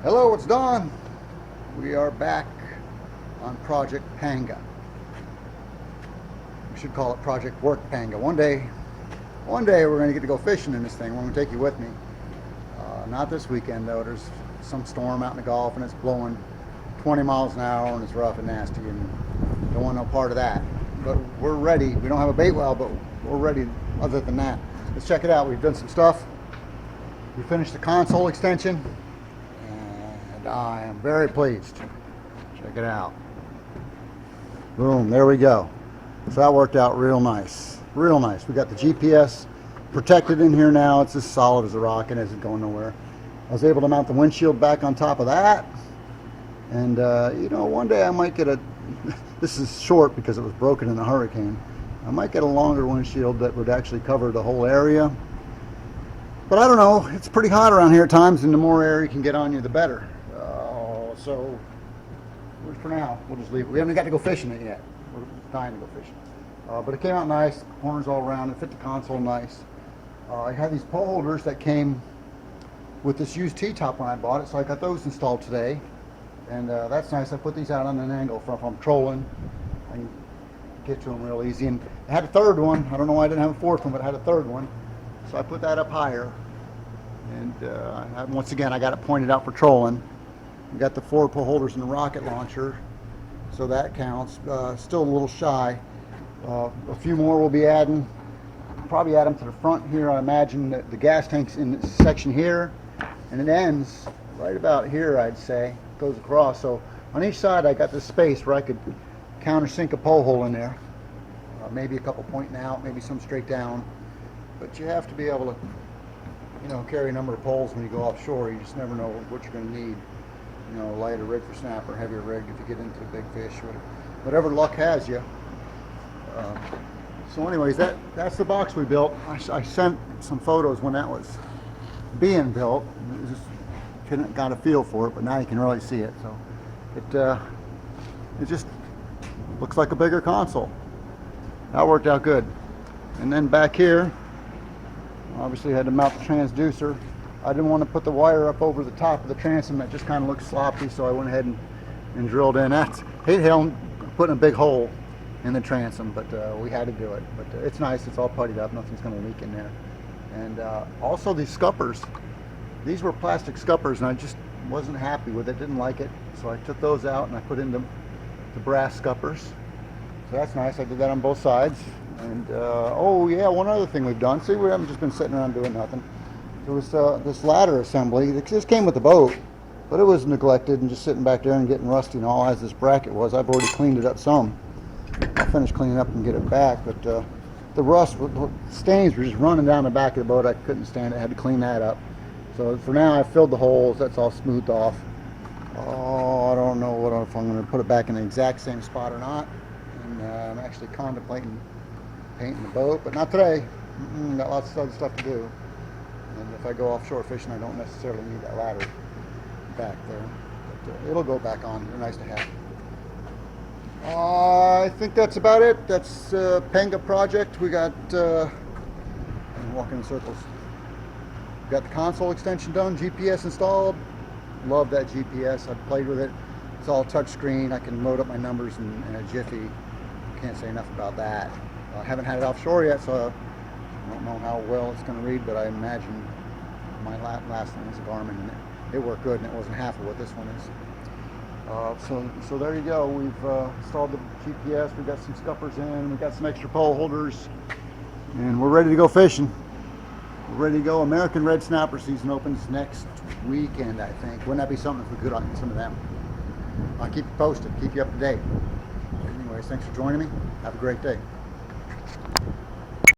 Hello, it's Don. We are back on Project Panga. We should call it Project Work Panga. One day we're going to get to go fishing in this thing. I'm going to take you with me. Not this weekend though. There's some storm out in the Gulf and it's blowing 20 miles an hour and it's rough and nasty and don't want no part of that. But we're ready. We don't have a bait well, but we're ready other than that. Let's check it out. We've done some stuff. We finished the console extension and I am very pleased. Check it out. Boom, there we go. So that worked out real nice. Real nice. We got the GPS protected in here now. It's as solid as a rock and isn't going nowhere. I was able to mount the windshield back on top of that. And you know, one day I might get a, this is short because it was broken in a hurricane. I might get a longer windshield that would actually cover the whole area. But I don't know, it's pretty hot around here at times and the more air you can get on you, the better. So for now, we'll just leave it. We haven't got to go fishing it yet. We're dying to go fishing. But it came out nice, corners all around, it fit the console nice. I had these pole holders that came with this used T-top when I bought it, so I got those installed today. And that's nice. I put these out on an angle from if I'm trolling. I can get to them real easy. And I had a third one. I don't know why I didn't have a fourth one, but I had a third one. So I put that up higher. And once again, I got it pointed out for trolling. We got the 4 pole holders and the rocket launcher, so that counts. Still a little shy. A few more we'll be adding. Probably add them to the front here. I imagine that the gas tank's in this section here, and it ends right about here, I'd say. Goes across. So on each side I got this space where I could countersink a pole hole in there. Maybe a couple pointing out, maybe some straight down. But you have to be able to, you know, carry a number of poles when you go offshore. You just never know what you're going to need. You know, lighter rig for snapper, heavier rig if you get into big fish, whatever luck has you. So anyways, that's the box we built. I sent some photos when that was being built. Just got a feel for it, but now you can really see it. So it just looks like a bigger console. That worked out good. And then back here, obviously I had to mount the transducer. I didn't want to put the wire up over the top of the transom. That just kind of looked sloppy, so I went ahead and drilled in. Hate hell putting a big hole in the transom, but we had to do it. But it's nice. It's all puttied up. Nothing's going to leak in there. And also these scuppers. These were plastic scuppers, and I just wasn't happy with it. Didn't like it, so I took those out and I put in the brass scuppers. So that's nice. I did that on both sides. And oh yeah, one other thing we've done. See, we haven't just been sitting around doing nothing. There was this ladder assembly. This came with the boat, but it was neglected and just sitting back there and getting rusty and all, as this bracket was. I've already cleaned it up some. I'll finish cleaning up and get it back, but the rust, the stains were just running down the back of the boat. I couldn't stand it. I had to clean that up. So for now, I filled the holes. That's all smoothed off. Oh, I don't know if I'm going to put it back in the exact same spot or not. And I'm actually contemplating painting the boat, but not today. Got lots of other stuff to do. And if I go offshore fishing, I don't necessarily need that ladder back there. But it'll go back on. They're nice to have. I think that's about it. That's Panga project. We got, I'm walking in circles. Got the console extension done, GPS installed. Love that GPS. I've played with it. It's all touchscreen. I can load up my numbers in a jiffy. Can't say enough about that. I haven't had it offshore yet, so I don't know how well it's going to read, but I imagine my last one was a Garmin, and it worked good, and it wasn't half of what this one is. So there you go. We've installed the GPS. We've got some scuppers in. We've got some extra pole holders, and we're ready to go fishing. We're ready to go. American red snapper season opens next weekend, I think. Wouldn't that be something if we could on some of them? I'll keep you posted, keep you up to date. Anyways, thanks for joining me. Have a great day.